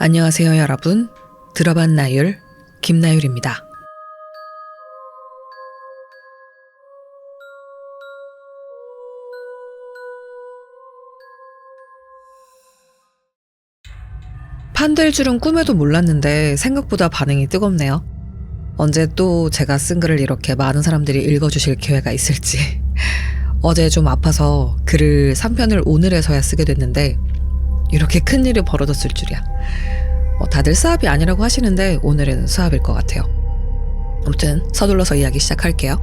안녕하세요, 여러분. 들어반 나율 김나율입니다. 판될 줄은 꿈에도 몰랐는데 생각보다 반응이 뜨겁네요. 언제 또 제가 쓴 글을 이렇게 많은 사람들이 읽어주실 기회가 있을지. 어제 좀 아파서 글을 3편을 오늘에서야 쓰게 됐는데 이렇게 큰일이 벌어졌을 줄이야. 다들 스왑이 아니라고 하시는데 오늘은 스왑일 것 같아요. 아무튼 서둘러서 이야기 시작할게요.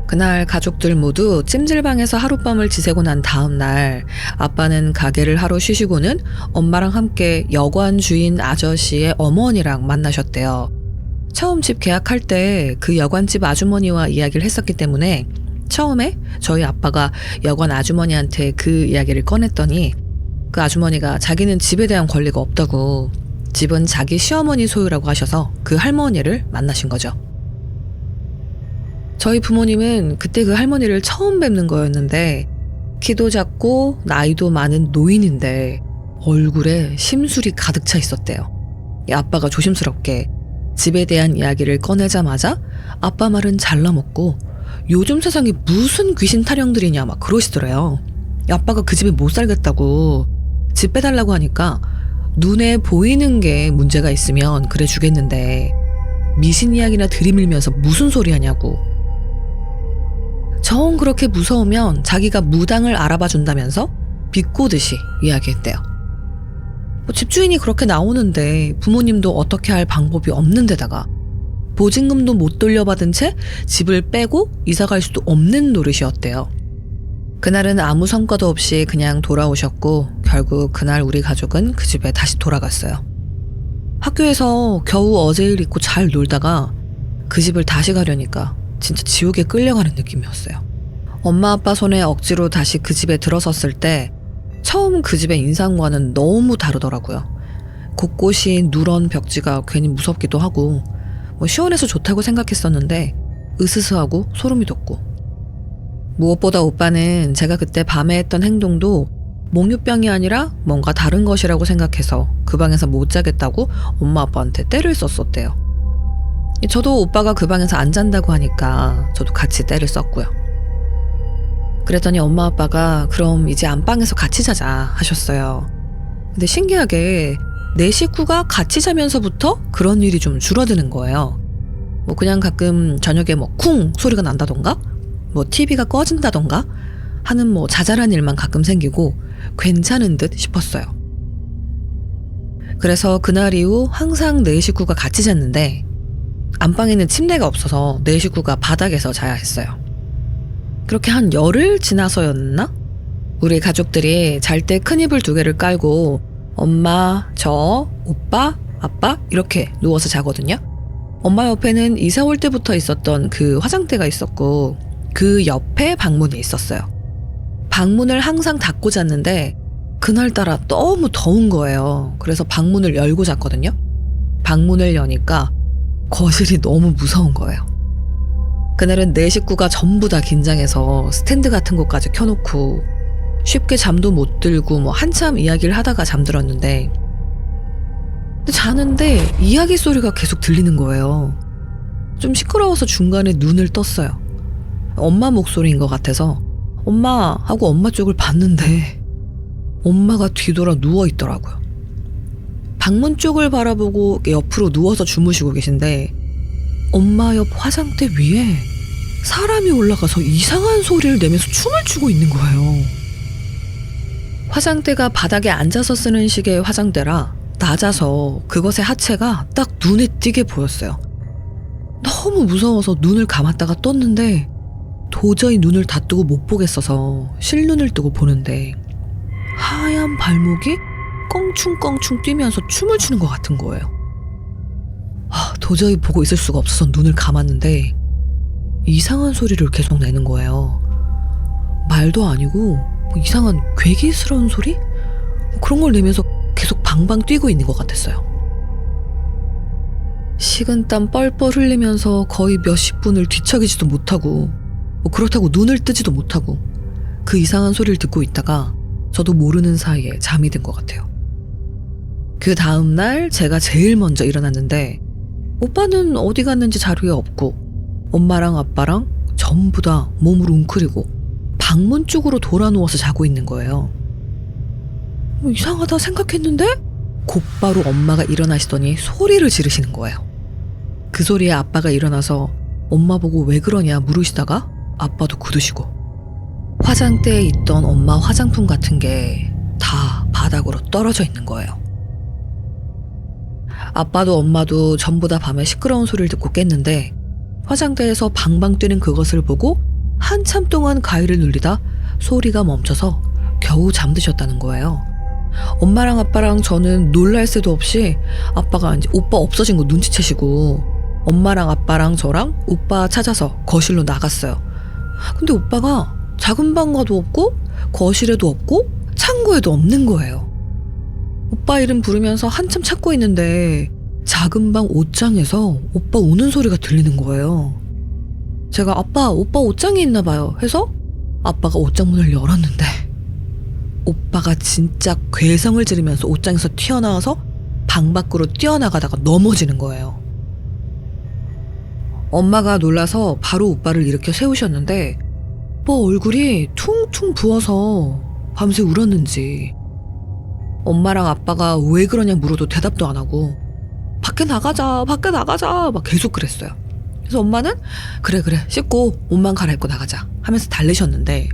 그날 가족들 모두 찜질방에서 하룻밤을 지새고 난 다음 날 아빠는 가게를 하루 쉬시고는 엄마랑 함께 여관 주인 아저씨의 어머니랑 만나셨대요. 처음 집 계약할 때 그 여관집 아주머니와 이야기를 했었기 때문에 처음에 저희 아빠가 여관 아주머니한테 그 이야기를 꺼냈더니 그 아주머니가 자기는 집에 대한 권리가 없다고, 집은 자기 시어머니 소유라고 하셔서 그 할머니를 만나신 거죠. 저희 부모님은 그때 그 할머니를 처음 뵙는 거였는데 키도 작고 나이도 많은 노인인데 얼굴에 심술이 가득 차 있었대요. 아빠가 조심스럽게 집에 대한 이야기를 꺼내자마자 아빠 말은 잘라먹고 요즘 세상에 무슨 귀신 타령들이냐 막 그러시더래요. 아빠가 그 집에 못 살겠다고 집 빼달라고 하니까 눈에 보이는 게 문제가 있으면 그래 주겠는데 미신 이야기나 들이밀면서 무슨 소리 하냐고. 정 그렇게 무서우면 자기가 무당을 알아봐 준다면서 비꼬듯이 이야기했대요. 집주인이 그렇게 나오는데 부모님도 어떻게 할 방법이 없는 데다가 보증금도 못 돌려받은 채 집을 빼고 이사갈 수도 없는 노릇이었대요. 그날은 아무 성과도 없이 그냥 돌아오셨고 결국 그날 우리 가족은 그 집에 다시 돌아갔어요. 학교에서 겨우 어제 일 잊고 잘 놀다가 그 집을 다시 가려니까 진짜 지옥에 끌려가는 느낌이었어요. 엄마 아빠 손에 억지로 다시 그 집에 들어섰을 때 처음 그 집의 인상과는 너무 다르더라고요. 곳곳이 누런 벽지가 괜히 무섭기도 하고 시원해서 좋다고 생각했었는데 으스스하고 소름이 돋고, 무엇보다 오빠는 제가 그때 밤에 했던 행동도 몽유병이 아니라 뭔가 다른 것이라고 생각해서 그 방에서 못 자겠다고 엄마 아빠한테 떼를 썼었대요. 저도 오빠가 그 방에서 안 잔다고 하니까 저도 같이 떼를 썼고요. 그랬더니 엄마 아빠가 그럼 이제 안방에서 같이 자자 하셨어요. 근데 신기하게 내 식구가 같이 자면서부터 그런 일이 좀 줄어드는 거예요. 그냥 가끔 저녁에 쿵 소리가 난다던가 TV가 꺼진다던가 하는 자잘한 일만 가끔 생기고 괜찮은 듯 싶었어요. 그래서 그날 이후 항상 내 식구가 같이 잤는데 안방에는 침대가 없어서 내 식구가 바닥에서 자야 했어요. 그렇게 한 열흘 지나서였나? 우리 가족들이 잘 때 큰 이불 2개를 깔고 엄마, 저, 오빠, 아빠 이렇게 누워서 자거든요. 엄마 옆에는 이사 올 때부터 있었던 그 화장대가 있었고 그 옆에 방문이 있었어요. 방문을 항상 닫고 잤는데 그날따라 너무 더운 거예요. 그래서 방문을 열고 잤거든요. 방문을 여니까 거실이 너무 무서운 거예요. 그날은 내 식구가 전부 다 긴장해서 스탠드 같은 것까지 켜놓고 쉽게 잠도 못 들고 한참 이야기를 하다가 잠들었는데 자는데 이야기 소리가 계속 들리는 거예요. 좀 시끄러워서 중간에 눈을 떴어요. 엄마 목소리인 것 같아서 엄마 하고 엄마 쪽을 봤는데 엄마가 뒤돌아 누워있더라고요. 방문 쪽을 바라보고 옆으로 누워서 주무시고 계신데 엄마 옆 화장대 위에 사람이 올라가서 이상한 소리를 내면서 춤을 추고 있는 거예요. 화장대가 바닥에 앉아서 쓰는 식의 화장대라 낮아서 그것의 하체가 딱 눈에 띄게 보였어요. 너무 무서워서 눈을 감았다가 떴는데 도저히 눈을 다 뜨고 못 보겠어서 실눈을 뜨고 보는데 하얀 발목이 껑충껑충 뛰면서 춤을 추는 것 같은 거예요. 도저히 보고 있을 수가 없어서 눈을 감았는데 이상한 소리를 계속 내는 거예요. 말도 아니고 이상한 괴기스러운 소리? 그런 걸 내면서 계속 방방 뛰고 있는 것 같았어요. 식은땀 뻘뻘 흘리면서 거의 몇십 분을 뒤척이지도 못하고 그렇다고 눈을 뜨지도 못하고 그 이상한 소리를 듣고 있다가 저도 모르는 사이에 잠이 든 것 같아요. 그 다음날 제가 제일 먼저 일어났는데 오빠는 어디 갔는지 자리에 없고 엄마랑 아빠랑 전부 다 몸을 웅크리고 방문 쪽으로 돌아 누워서 자고 있는 거예요. 이상하다 생각했는데 곧바로 엄마가 일어나시더니 소리를 지르시는 거예요. 그 소리에 아빠가 일어나서 엄마 보고 왜 그러냐 물으시다가 아빠도 굳으시고 화장대에 있던 엄마 화장품 같은 게 다 바닥으로 떨어져 있는 거예요. 아빠도 엄마도 전부 다 밤에 시끄러운 소리를 듣고 깼는데 화장대에서 방방 뛰는 그것을 보고 한참 동안 가위를 눌리다 소리가 멈춰서 겨우 잠드셨다는 거예요. 엄마랑 아빠랑 저는 놀랄 새도 없이 아빠가 이제 오빠 없어진 거 눈치채시고 엄마랑 아빠랑 저랑 오빠 찾아서 거실로 나갔어요. 근데 오빠가 작은 방과도 없고 거실에도 없고 창고에도 없는 거예요. 오빠 이름 부르면서 한참 찾고 있는데 작은 방 옷장에서 오빠 우는 소리가 들리는 거예요. 제가 아빠, 오빠 옷장에 있나 봐요 해서 아빠가 옷장 문을 열었는데 오빠가 진짜 괴성을 지르면서 옷장에서 튀어나와서 방 밖으로 뛰어나가다가 넘어지는 거예요. 엄마가 놀라서 바로 오빠를 일으켜 세우셨는데 오빠 얼굴이 퉁퉁 부어서 밤새 울었는지 엄마랑 아빠가 왜 그러냐 물어도 대답도 안 하고 밖에 나가자 막 계속 그랬어요. 그래서 엄마는 그래 씻고 옷만 갈아입고 나가자 하면서 달래셨는데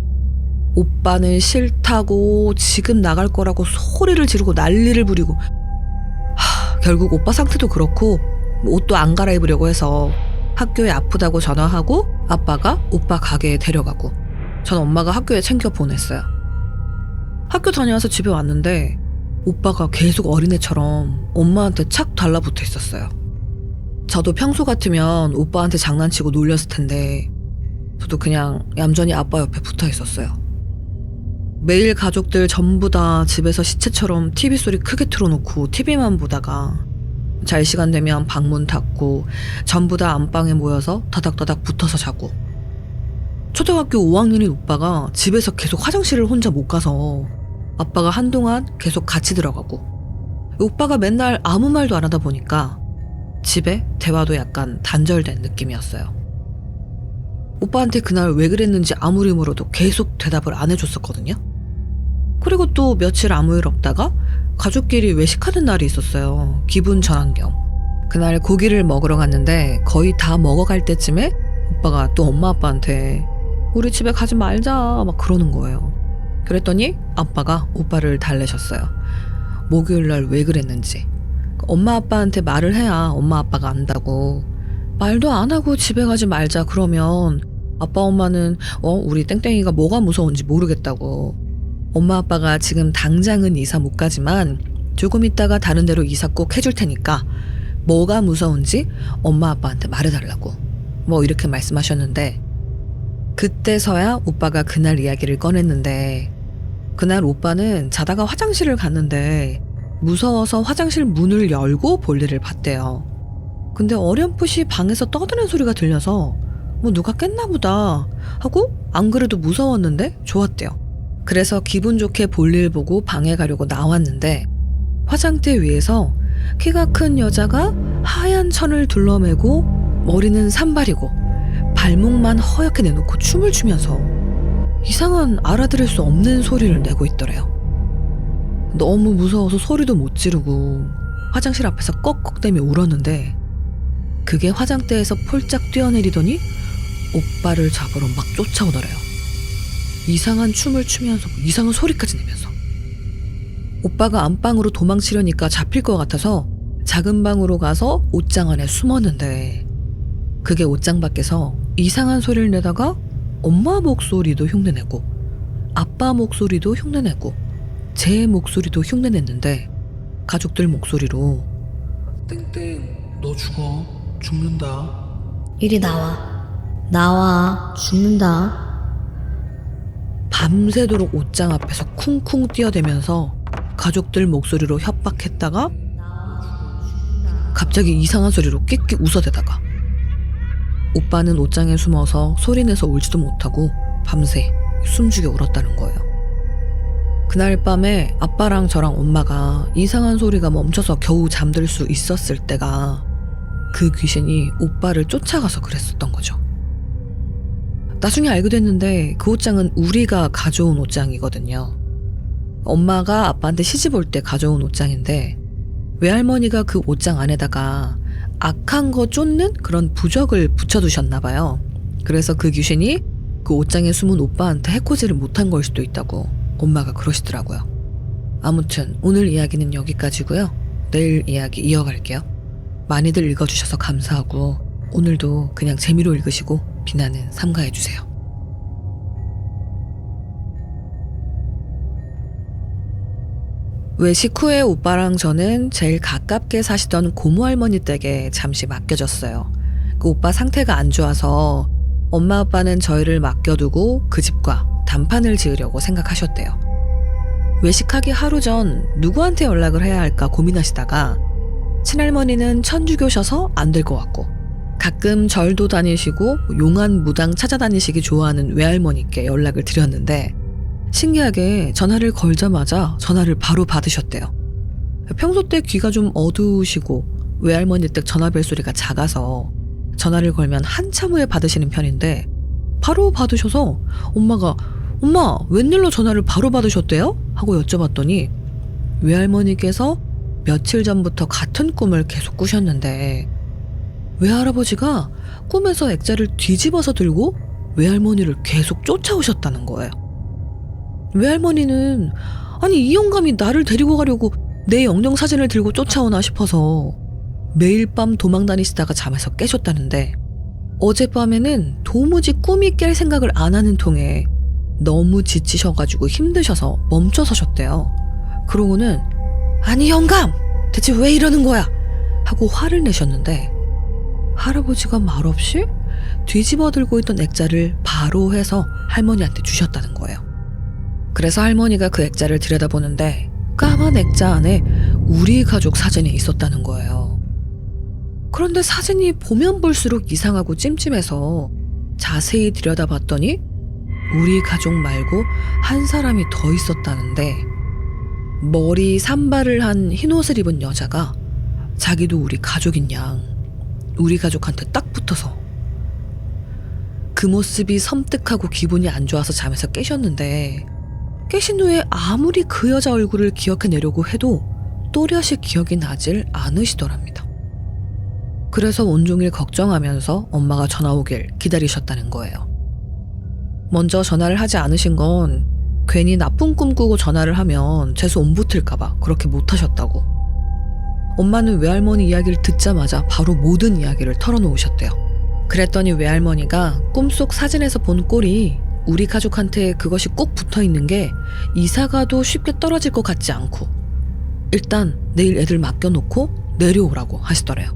오빠는 싫다고 지금 나갈 거라고 소리를 지르고 난리를 부리고 결국 오빠 상태도 그렇고 옷도 안 갈아입으려고 해서 학교에 아프다고 전화하고 아빠가 오빠 가게에 데려가고 전 엄마가 학교에 챙겨 보냈어요. 학교 다녀와서 집에 왔는데 오빠가 계속 어린애처럼 엄마한테 착 달라붙어 있었어요. 저도 평소 같으면 오빠한테 장난치고 놀렸을 텐데 저도 그냥 얌전히 아빠 옆에 붙어 있었어요. 매일 가족들 전부 다 집에서 시체처럼 TV 소리 크게 틀어놓고 TV만 보다가 잘 시간 되면 방문 닫고 전부 다 안방에 모여서 다닥다닥 붙어서 자고 초등학교 5학년인 오빠가 집에서 계속 화장실을 혼자 못 가서 아빠가 한동안 계속 같이 들어가고 오빠가 맨날 아무 말도 안 하다 보니까 집에 대화도 약간 단절된 느낌이었어요. 오빠한테 그날 왜 그랬는지 아무리 물어도 계속 대답을 안 해줬었거든요. 그리고 또 며칠 아무 일 없다가 가족끼리 외식하는 날이 있었어요. 기분 전환 겸. 그날 고기를 먹으러 갔는데 거의 다 먹어갈 때쯤에 오빠가 또 엄마 아빠한테 우리 집에 가지 말자 막 그러는 거예요. 그랬더니 아빠가 오빠를 달래셨어요. 목요일날 왜 그랬는지. 엄마 아빠한테 말을 해야 엄마 아빠가 안다고. 말도 안 하고 집에 가지 말자 그러면 아빠 엄마는 우리 땡땡이가 뭐가 무서운지 모르겠다고. 엄마 아빠가 지금 당장은 이사 못 가지만 조금 있다가 다른 데로 이사 꼭 해줄 테니까 뭐가 무서운지 엄마 아빠한테 말해달라고 뭐 이렇게 말씀하셨는데 그때서야 오빠가 그날 이야기를 꺼냈는데 그날 오빠는 자다가 화장실을 갔는데 무서워서 화장실 문을 열고 볼일을 봤대요. 근데 어렴풋이 방에서 떠드는 소리가 들려서 뭐 누가 깼나 보다 하고 안 그래도 무서웠는데 좋았대요. 그래서 기분 좋게 볼일 보고 방에 가려고 나왔는데 화장대 위에서 키가 큰 여자가 하얀 천을 둘러매고 머리는 산발이고 발목만 허옇게 내놓고 춤을 추면서 이상한 알아들을 수 없는 소리를 내고 있더래요. 너무 무서워서 소리도 못 지르고 화장실 앞에서 꺽꺽대며 울었는데 그게 화장대에서 폴짝 뛰어내리더니 오빠를 잡으러 막 쫓아오더래요. 이상한 춤을 추면서 이상한 소리까지 내면서 오빠가 안방으로 도망치려니까 잡힐 것 같아서 작은 방으로 가서 옷장 안에 숨었는데 그게 옷장 밖에서 이상한 소리를 내다가 엄마 목소리도 흉내내고 아빠 목소리도 흉내내고 제 목소리도 흉내냈는데 가족들 목소리로 땡땡 너 죽는다. 이리 나와 죽는다. 밤새도록 옷장 앞에서 쿵쿵 뛰어대면서 가족들 목소리로 협박했다가 갑자기 이상한 소리로 끽끽 웃어대다가 오빠는 옷장에 숨어서 소리내서 울지도 못하고 밤새 숨죽여 울었다는 거예요. 그날 밤에 아빠랑 저랑 엄마가 이상한 소리가 멈춰서 겨우 잠들 수 있었을 때가 그 귀신이 오빠를 쫓아가서 그랬었던 거죠. 나중에 알게 됐는데 그 옷장은 우리가 가져온 옷장이거든요. 엄마가 아빠한테 시집 올 때 가져온 옷장인데 외할머니가 그 옷장 안에다가 악한 거 쫓는 그런 부적을 붙여두셨나 봐요. 그래서 그 귀신이 그 옷장에 숨은 오빠한테 해코지를 못한 걸 수도 있다고 엄마가 그러시더라고요. 아무튼 오늘 이야기는 여기까지고요. 내일 이야기 이어갈게요. 많이들 읽어주셔서 감사하고 오늘도 그냥 재미로 읽으시고 비난은 삼가해주세요. 외식 후에 오빠랑 저는 제일 가깝게 사시던 고모할머니 댁에 잠시 맡겨졌어요. 그 오빠 상태가 안 좋아서 엄마 아빠는 저희를 맡겨두고 그 집과 단판을 지으려고 생각하셨대요. 외식하기 하루 전 누구한테 연락을 해야 할까 고민하시다가 친할머니는 천주교셔서 안 될 것 같고 가끔 절도 다니시고 용안 무당 찾아다니시기 좋아하는 외할머니께 연락을 드렸는데 신기하게 전화를 걸자마자 전화를 바로 받으셨대요. 평소 때 귀가 좀 어두우시고 외할머니 댁 전화벨 소리가 작아서 전화를 걸면 한참 후에 받으시는 편인데 바로 받으셔서 엄마가 엄마 웬일로 전화를 바로 받으셨대요? 하고 여쭤봤더니 외할머니께서 며칠 전부터 같은 꿈을 계속 꾸셨는데 외할아버지가 꿈에서 액자를 뒤집어서 들고 외할머니를 계속 쫓아오셨다는 거예요. 외할머니는 아니 이 영감이 나를 데리고 가려고 내 영영 사진을 들고 쫓아오나 싶어서 매일 밤 도망 다니시다가 잠에서 깨셨다는데 어젯밤에는 도무지 꿈이 깰 생각을 안 하는 통에 너무 지치셔가지고 힘드셔서 멈춰서셨대요. 그러고는 아니 영감 대체 왜 이러는 거야 하고 화를 내셨는데 할아버지가 말없이 뒤집어 들고 있던 액자를 바로 해서 할머니한테 주셨다는 거예요. 그래서 할머니가 그 액자를 들여다보는데 까만 액자 안에 우리 가족 사진이 있었다는 거예요. 그런데 사진이 보면 볼수록 이상하고 찜찜해서 자세히 들여다봤더니 우리 가족 말고 한 사람이 더 있었다는데 머리 산발을 한 흰옷을 입은 여자가 자기도 우리 가족인 양 우리 가족한테 딱 붙어서 그 모습이 섬뜩하고 기분이 안 좋아서 잠에서 깨셨는데 깨신 후에 아무리 그 여자 얼굴을 기억해내려고 해도 또렷이 기억이 나질 않으시더랍니다. 그래서 온종일 걱정하면서 엄마가 전화 오길 기다리셨다는 거예요. 먼저 전화를 하지 않으신 건 괜히 나쁜 꿈 꾸고 전화를 하면 재수 온 붙을까봐 그렇게 못하셨다고. 엄마는 외할머니 이야기를 듣자마자 바로 모든 이야기를 털어놓으셨대요. 그랬더니 외할머니가 꿈속 사진에서 본 꼴이 우리 가족한테 그것이 꼭 붙어있는 게 이사가도 쉽게 떨어질 것 같지 않고 일단 내일 애들 맡겨놓고 내려오라고 하시더래요.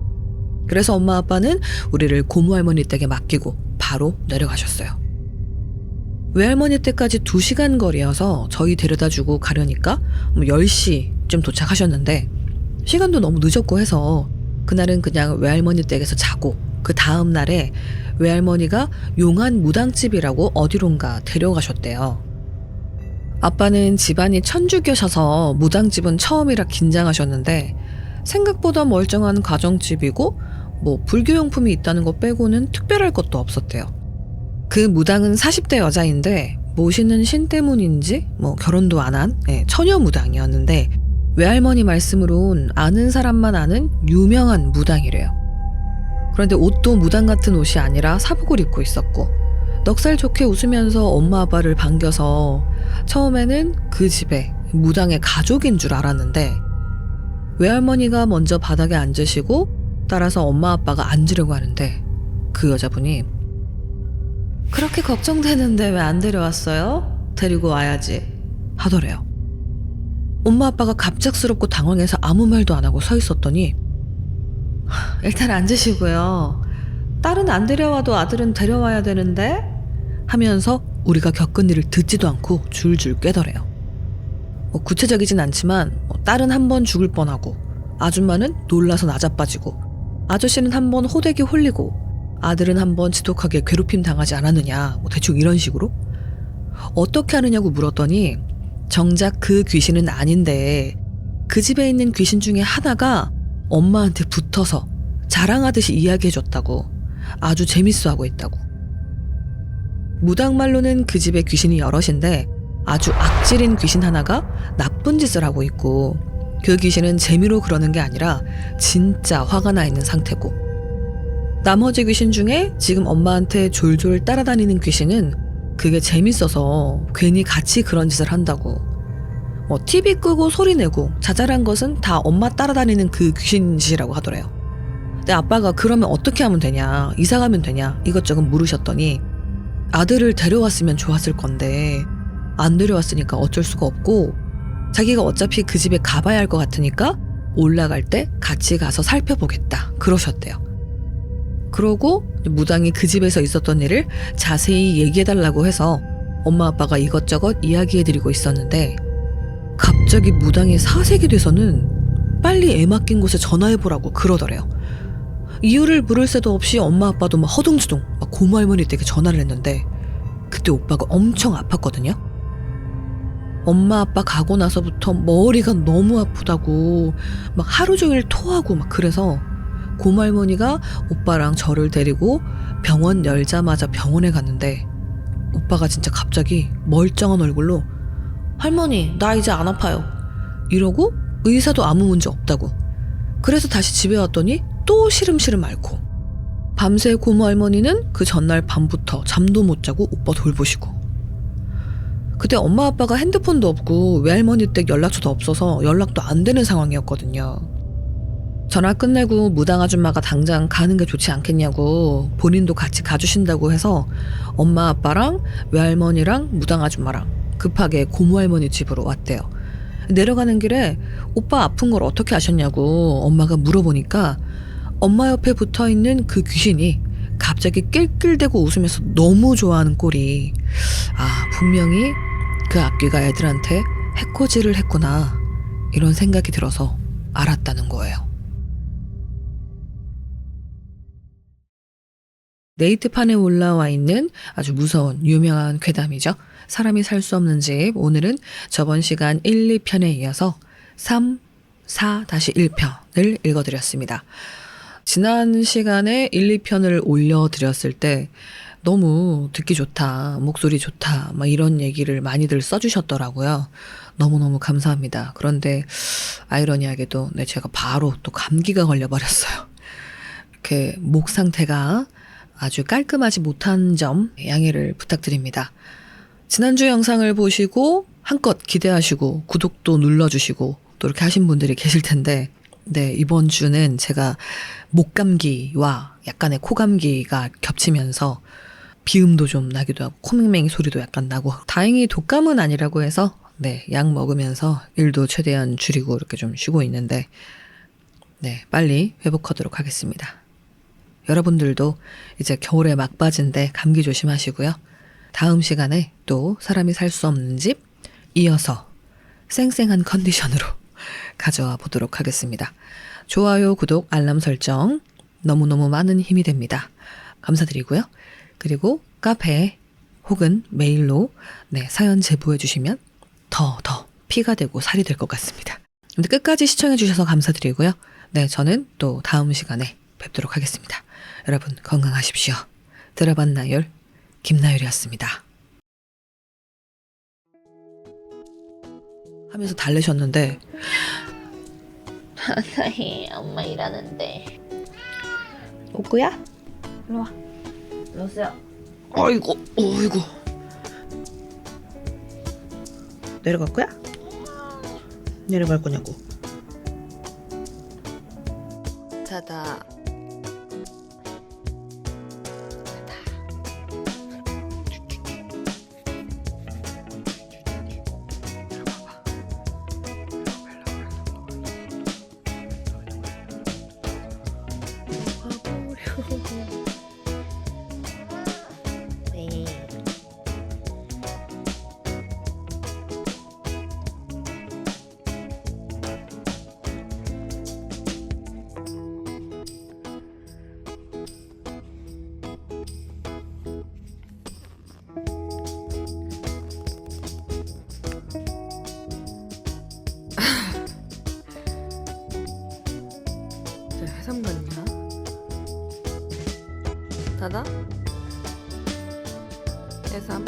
그래서 엄마 아빠는 우리를 고모할머니 댁에 맡기고 바로 내려가셨어요. 외할머니 댁까지 2시간 거리여서 저희 데려다주고 가려니까 10시쯤 도착하셨는데 시간도 너무 늦었고 해서 그날은 그냥 외할머니 댁에서 자고 그 다음 날에 외할머니가 용안 무당집이라고 어디론가 데려가셨대요. 아빠는 집안이 천주교셔서 무당집은 처음이라 긴장하셨는데 생각보다 멀쩡한 가정집이고 뭐 불교용품이 있다는 거 빼고는 특별할 것도 없었대요. 그 무당은 40대 여자인데 모시는 신 때문인지 뭐 결혼도 안 한 처녀 무당이었는데 외할머니 말씀으론 아는 사람만 아는 유명한 무당이래요. 그런데 옷도 무당 같은 옷이 아니라 사복을 입고 있었고 넉살 좋게 웃으면서 엄마 아빠를 반겨서 처음에는 그 집에 무당의 가족인 줄 알았는데 외할머니가 먼저 바닥에 앉으시고 따라서 엄마 아빠가 앉으려고 하는데 그 여자분이 그렇게 걱정되는데 왜 안 데려왔어요? 데리고 와야지 하더래요. 엄마 아빠가 갑작스럽고 당황해서 아무 말도 안 하고 서 있었더니 일단 앉으시고요. 딸은 안 데려와도 아들은 데려와야 되는데 하면서 우리가 겪은 일을 듣지도 않고 줄줄 꿰더래요. 구체적이진 않지만 딸은 한 번 죽을 뻔하고 아줌마는 놀라서 나자빠지고 아저씨는 한 번 호되게 홀리고 아들은 한 번 지독하게 괴롭힘 당하지 않았느냐 대충 이런 식으로 어떻게 하느냐고 물었더니 정작 그 귀신은 아닌데 그 집에 있는 귀신 중에 하나가 엄마한테 붙어서 자랑하듯이 이야기해줬다고, 아주 재밌어하고 있다고. 무당말로는 그 집에 귀신이 여럿인데 아주 악질인 귀신 하나가 나쁜 짓을 하고 있고, 그 귀신은 재미로 그러는 게 아니라 진짜 화가 나 있는 상태고, 나머지 귀신 중에 지금 엄마한테 졸졸 따라다니는 귀신은 그게 재밌어서 괜히 같이 그런 짓을 한다고. TV 끄고 소리 내고 자잘한 것은 다 엄마 따라다니는 그 귀신 짓이라고 하더래요. 근데 아빠가 그러면 어떻게 하면 되냐, 이사 가면 되냐 이것저것 물으셨더니 아들을 데려왔으면 좋았을 건데 안 데려왔으니까 어쩔 수가 없고, 자기가 어차피 그 집에 가봐야 할 것 같으니까 올라갈 때 같이 가서 살펴보겠다 그러셨대요. 그러고 무당이 그 집에서 있었던 일을 자세히 얘기해달라고 해서 엄마 아빠가 이것저것 이야기해드리고 있었는데, 갑자기 무당이 사색이 돼서는 빨리 애 맡긴 곳에 전화해보라고 그러더래요. 이유를 물을 새도 없이 엄마 아빠도 막 허둥지둥 막 고모 할머니 댁에 전화를 했는데, 그때 오빠가 엄청 아팠거든요. 엄마 아빠 가고 나서부터 머리가 너무 아프다고 막 하루 종일 토하고 막 그래서 고모 할머니가 오빠랑 저를 데리고 병원 열자마자 병원에 갔는데, 오빠가 진짜 갑자기 멀쩡한 얼굴로 할머니 나 이제 안 아파요 이러고 의사도 아무 문제 없다고. 그래서 다시 집에 왔더니 또 시름시름 앓고, 밤새 고모 할머니는 그 전날 밤부터 잠도 못 자고 오빠 돌보시고. 그때 엄마 아빠가 핸드폰도 없고 외할머니 댁 연락처도 없어서 연락도 안 되는 상황이었거든요. 전화 끝내고 무당 아줌마가 당장 가는 게 좋지 않겠냐고 본인도 같이 가주신다고 해서 엄마 아빠랑 외할머니랑 무당 아줌마랑 급하게 고모 할머니 집으로 왔대요. 내려가는 길에 오빠 아픈 걸 어떻게 아셨냐고 엄마가 물어보니까 엄마 옆에 붙어있는 그 귀신이 갑자기 낄낄대고 웃으면서 너무 좋아하는 꼴이, 분명히 그 앞귀가 애들한테 해코지를 했구나 이런 생각이 들어서 알았다는 거예요. 네이트판에 올라와 있는 아주 무서운 유명한 괴담이죠. 사람이 살 수 없는 집. 오늘은 저번 시간 1, 2편에 이어서 3, 4-1편을 읽어드렸습니다. 지난 시간에 1, 2편을 올려드렸을 때 너무 듣기 좋다, 목소리 좋다 막 이런 얘기를 많이들 써주셨더라고요. 너무너무 감사합니다. 그런데 아이러니하게도 제가 바로 또 감기가 걸려버렸어요. 이렇게 목 상태가 아주 깔끔하지 못한 점 양해를 부탁드립니다. 지난주 영상을 보시고 한껏 기대하시고 구독도 눌러주시고 또 이렇게 하신 분들이 계실 텐데, 이번 주는 제가 목감기와 약간의 코감기가 겹치면서 비음도 좀 나기도 하고 코맹맹이 소리도 약간 나고, 다행히 독감은 아니라고 해서 약 먹으면서 일도 최대한 줄이고 이렇게 좀 쉬고 있는데, 빨리 회복하도록 하겠습니다. 여러분들도 이제 겨울에 막바지인데 감기 조심하시고요. 다음 시간에 또 사람이 살 수 없는 집 이어서 쌩쌩한 컨디션으로 가져와 보도록 하겠습니다. 좋아요, 구독, 알람 설정 너무너무 많은 힘이 됩니다. 감사드리고요. 그리고 카페 혹은 메일로 사연 제보해 주시면 더 피가 되고 살이 될 것 같습니다. 근데 끝까지 시청해 주셔서 감사드리고요. 저는 또 다음 시간에 뵙도록 하겠습니다. 여러분 건강하십시오. 들어봤나요? 김나율이었습니다. 하면서 달래셨는데 엄마 일하는데. 오구야? 일로 와. 여보세요. 어이구 내려갈 거야? 내려갈 거냐고. 자다. 진짜 해삼 같냐? 닫아? 해삼